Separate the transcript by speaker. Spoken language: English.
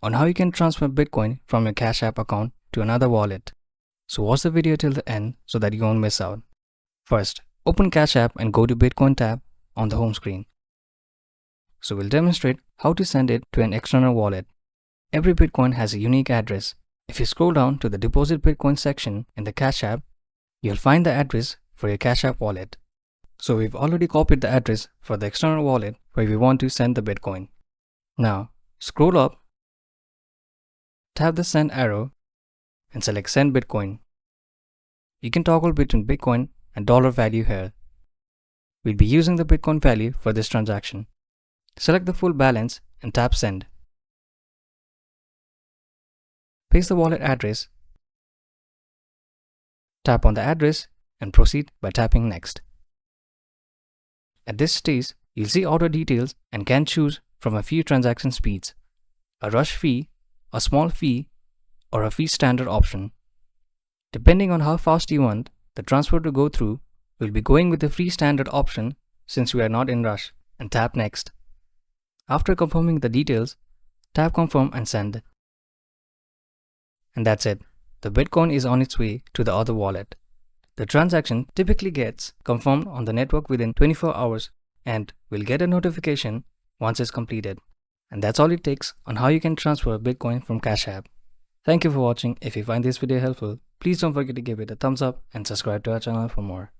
Speaker 1: on how you can transfer Bitcoin from your Cash App account to another wallet. So watch the video till the end so that you won't miss out. First, open Cash App and go to Bitcoin tab on the home screen. So we'll demonstrate how to send it to an external wallet. Every Bitcoin has a unique address. If you scroll down to the Deposit Bitcoin section in the Cash App, you'll find the address for your Cash App wallet. So we've already copied the address for the external wallet where we want to send the Bitcoin. Now, scroll up, tap the send arrow, and select Send Bitcoin. You can toggle between Bitcoin and dollar value here. We'll be using the Bitcoin value for this transaction. Select the full balance and tap Send. Paste the wallet address, tap on the address, and proceed by tapping Next. At this stage, you'll see auto details and can choose from a few transaction speeds, a rush fee, a small fee, or a fee standard option. Depending on how fast you want the transfer to go through, we'll be going with the free standard option since we are not in rush, and tap Next. After confirming the details, tap Confirm and Send. And that's it. The Bitcoin is on its way to the other wallet. The transaction typically gets confirmed on the network within 24 hours and will get a notification once it's completed. And that's all it takes on how you can transfer Bitcoin from Cash App. Thank you for watching. If you find this video helpful, please don't forget to give it a thumbs up and subscribe to our channel for more.